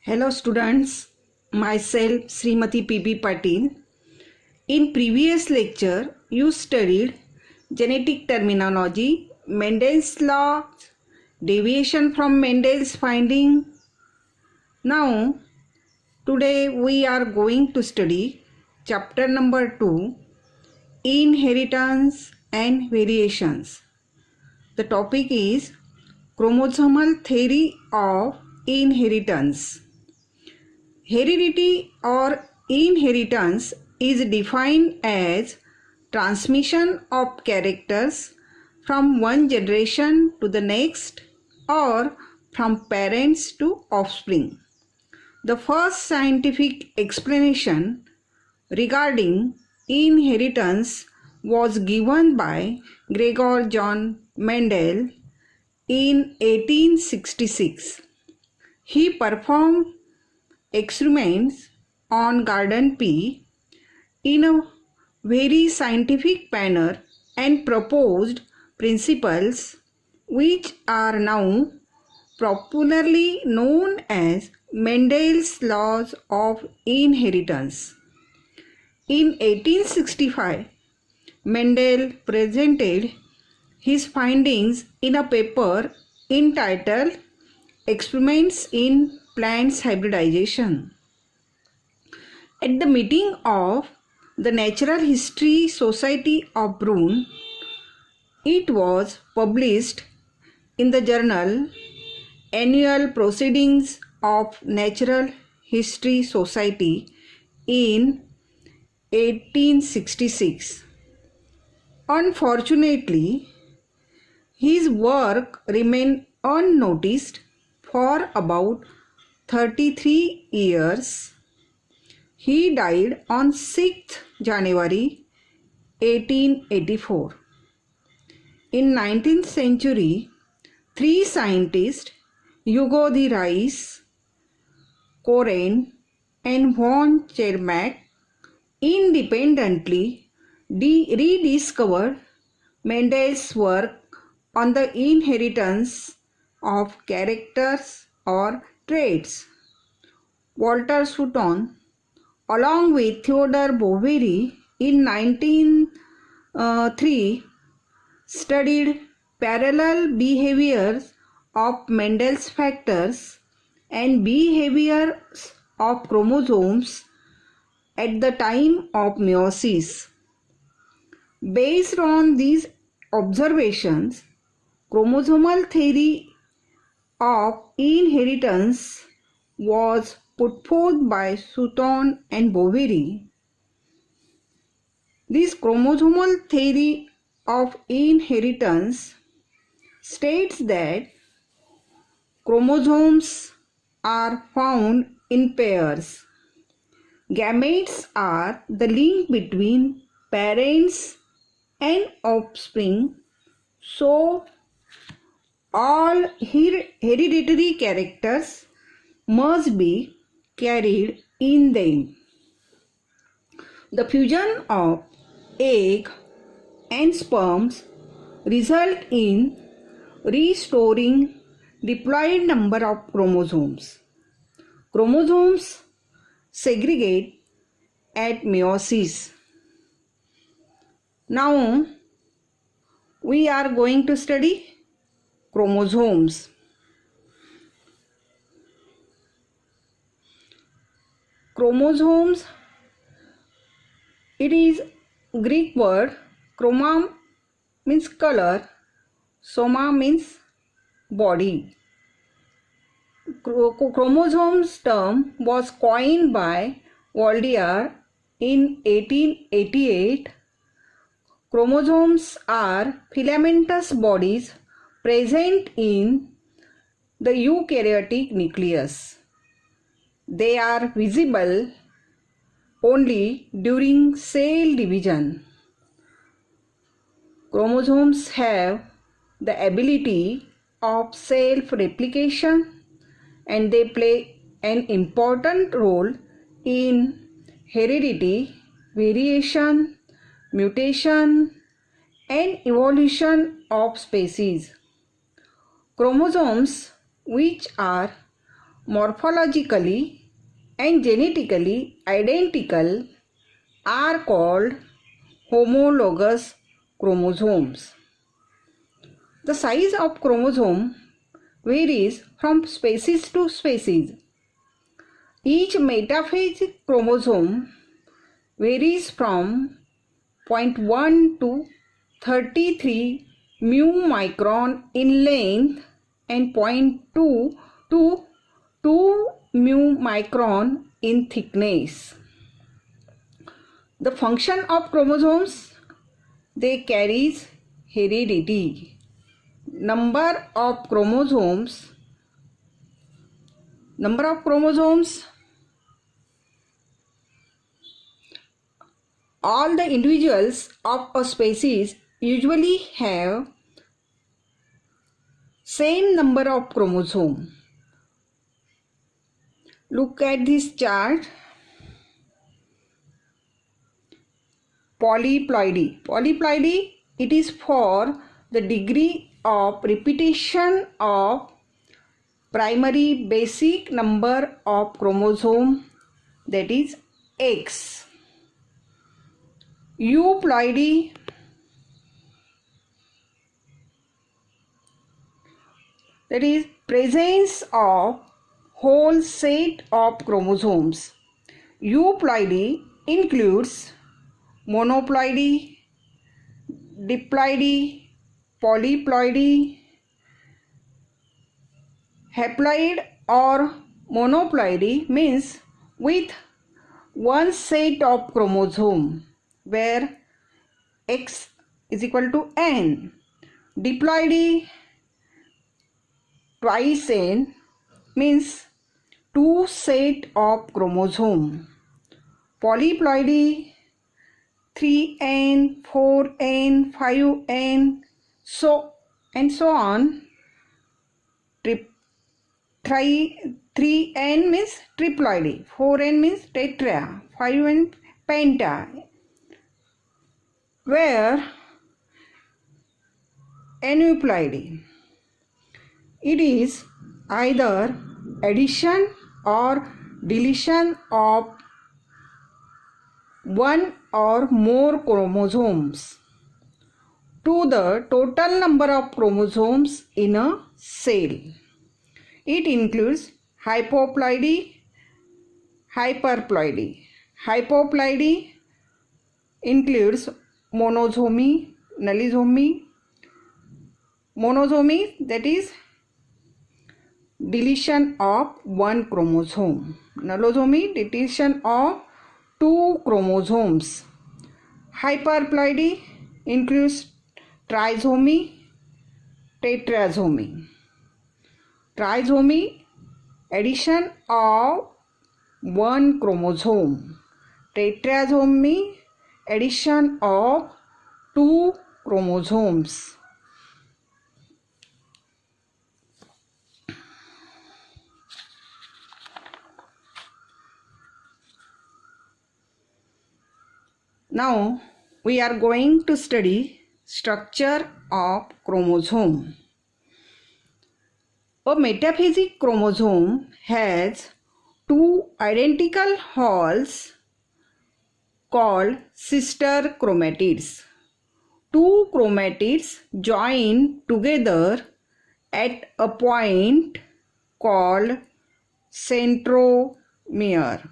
Hello students, myself Srimati P.B. Patil. In previous lecture, you studied genetic terminology, Mendel's law, deviation from Mendel's finding. Now, today we are going to study chapter number 2, Inheritance and Variations. The topic is Chromosomal Theory of Inheritance. Heredity or inheritance is defined as transmission of characters from one generation to the next or from parents to offspring. The first scientific explanation regarding inheritance was given by Gregor John Mendel in 1866. He performed experiments on garden pea in a very scientific manner and proposed principles which are now popularly known as Mendel's laws of inheritance. In 1865, Mendel presented his findings in a paper entitled Experiments in Plants Hybridization. At the meeting of the Natural History Society of Brunn, it was published in the journal Annual Proceedings of Natural History Society in 1866. Unfortunately, his work remained unnoticed for about 33 years. He died on 6th January 1884. In 19th century, three scientists, Hugo de Vries, Coren, and von Chermack, independently rediscovered Mendel's work on the inheritance of characters or traits. Walter Sutton, along with Theodore Boveri in 1903, studied parallel behaviors of Mendel's factors and behaviors of chromosomes at the time of meiosis. Based on these observations, chromosomal theory of inheritance was put forth by Sutton and Boveri. This chromosomal theory of inheritance states that chromosomes are found in pairs. Gametes are the link between parents and offspring, so all hereditary characters must be carried in them. The fusion of egg and sperms result in restoring diploid number of chromosomes. Chromosomes segregate at meiosis. Now we are going to study chromosomes. Chromosomes, it is Greek word. Chroma means color, soma means body. Chromosomes term was coined by Valdier in 1888. Chromosomes are filamentous bodies present in the eukaryotic nucleus. They are visible only during cell division. Chromosomes have the ability of self-replication and they play an important role in heredity, variation, mutation, and evolution of species. Chromosomes, which are morphologically and genetically identical are called homologous chromosomes. The size of chromosome varies from species to species. Each metaphasic chromosome varies from 0.1 to 33 μ in length and 0.2 to 2 μ in thickness. The function of chromosomes, they carries heredity. Number of chromosomes, all the individuals of a species usually have same number of chromosomes. Look at this chart. Polyploidy. Polyploidy, it is for the degree of repetition of primary basic number of chromosome, that is X. Euploidy, that is presence of whole set of chromosomes. Euploidy includes monoploidy, diploidy, polyploidy. Haploid or monoploidy means with one set of chromosome where X is equal to N. Diploidy, twice N, means two set of chromosome. Polyploidy, 3N, 4N, 5N, so on. 3N means triploidy, 4N means tetra, 5N penta, where aneuploidy, it is either addition or deletion of one or more chromosomes to the total number of chromosomes in a cell. It includes hypoploidy, hyperploidy. Hypoploidy includes monosomy, nullisomy. Monosomy, that is deletion of one chromosome. Nullisomy, deletion of two chromosomes. Hyperploidy includes trisomy, tetrasomy. Trisomy, addition of one chromosome. Tetrasomy, addition of two chromosomes. Now we are going to study structure of chromosome. A metaphasic chromosome has two identical halves called sister chromatids. Two chromatids join together at a point called centromere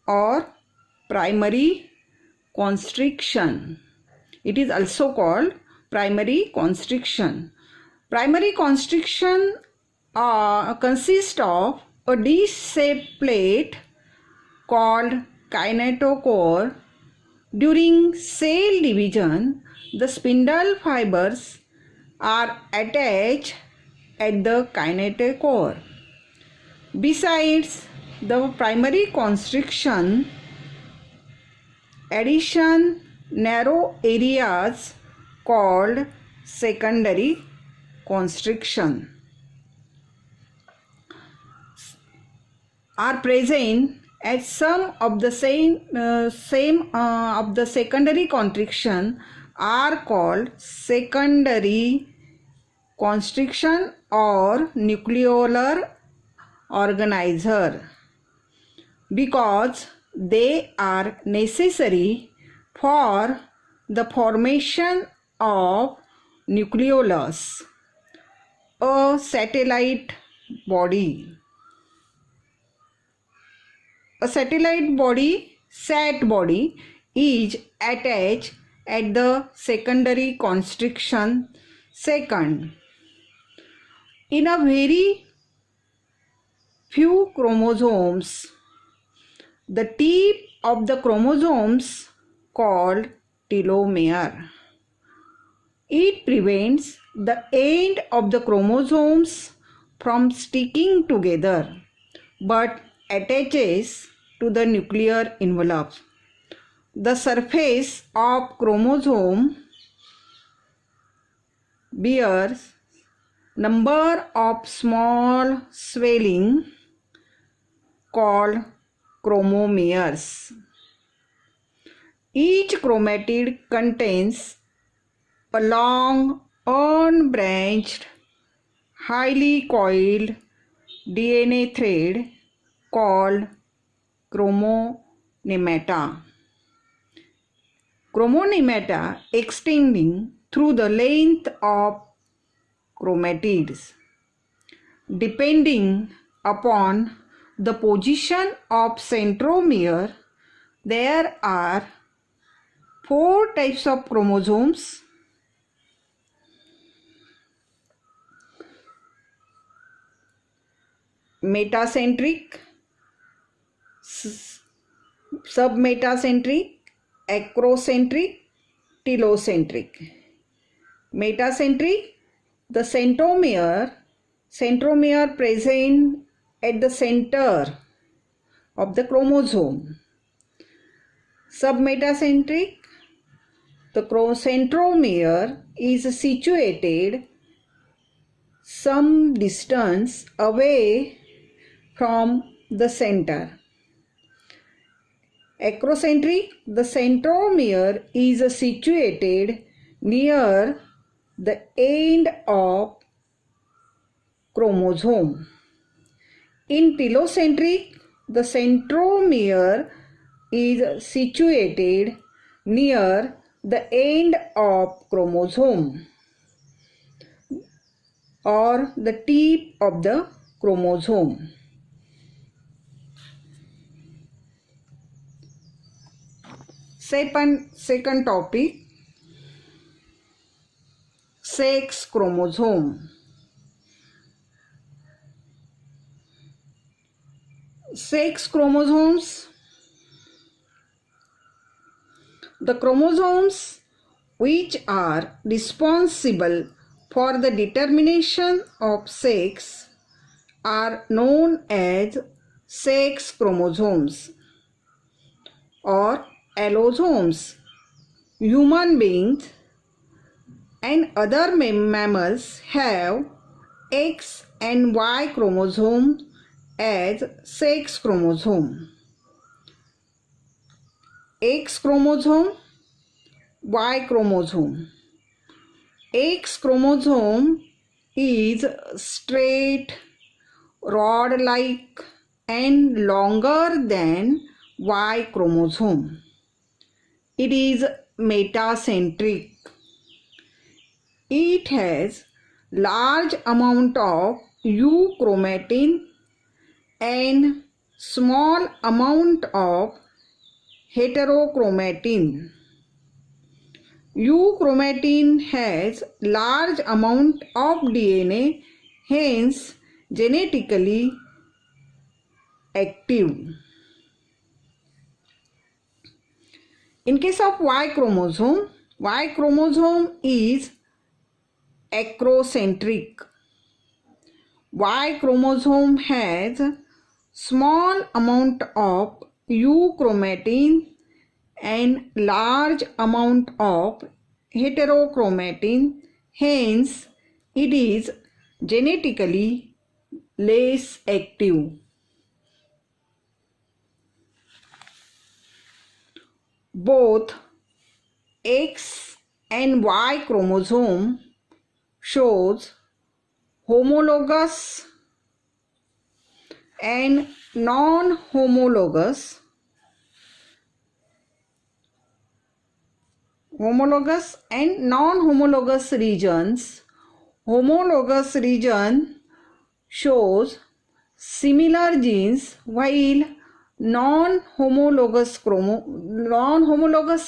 or primary constriction. It is also called primary constriction. Primary constriction consists of a dish-shaped plate called kinetochore. During cell division, the spindle fibers are attached at the kinetochore. Besides the primary constriction, addition narrow areas called secondary constriction are present at some of the same of the secondary constriction, are called secondary constriction or nucleolar organizer because they are necessary for the formation of nucleolus, a satellite body. A satellite body, SAT body, is attached at the secondary constriction second. In a very few chromosomes, the tip of the chromosomes called telomere. It prevents the end of the chromosomes from sticking together but attaches to the nuclear envelope. The surface of chromosome bears number of small swelling called chromomeres. Each chromatid contains a long, unbranched, highly coiled DNA thread called chromonemata. Chromonemata extending through the length of chromatids. Depending upon the position of centromere, there are 4 types of chromosomes. Metacentric, submetacentric, acrocentric, telocentric. Metacentric, the centromere present at the center of the chromosome. Submetacentric, the centromere is situated some distance away from the center. Acrocentric, the centromere is situated near the end of chromosome. In telocentric, the centromere is situated near the end of chromosome or the tip of the chromosome. Second topic, sex chromosome. Sex chromosomes. The chromosomes which are responsible for the determination of sex are known as sex chromosomes or allosomes. Human beings and other mammals have X and Y chromosomes as sex chromosome. X chromosome, Y chromosome. X chromosome is straight, rod-like and longer than Y chromosome. It is metacentric. It has large amount of euchromatin and small amount of heterochromatin. Euchromatin has large amount of DNA, hence genetically active. In case of Y chromosome is acrocentric. Y chromosome has small amount of euchromatin and large amount of heterochromatin, hence it is genetically less active. Both X and Y chromosome shows homologous and non-homologous regions. Homologous region shows similar genes, while non-homologous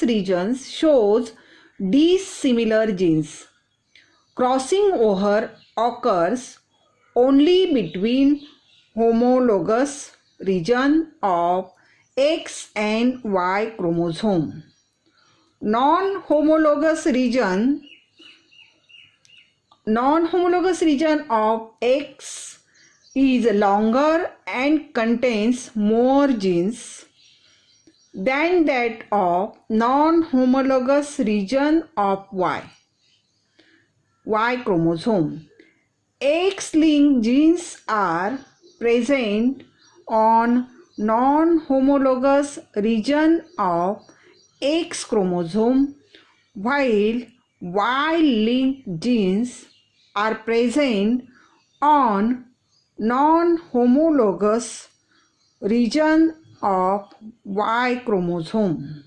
regions shows dissimilar genes. Crossing over occurs only between homologous region of X and Y chromosome. Non-homologous region of X is longer and contains more genes than that of non-homologous region of Y chromosome. X-linked genes are present on non-homologous region of X chromosome, while Y-linked genes are present on non-homologous region of Y chromosome.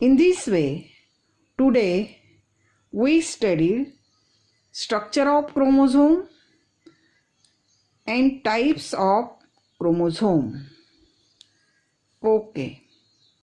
In this way, today we studied structure of chromosome and types of chromosome. Okay.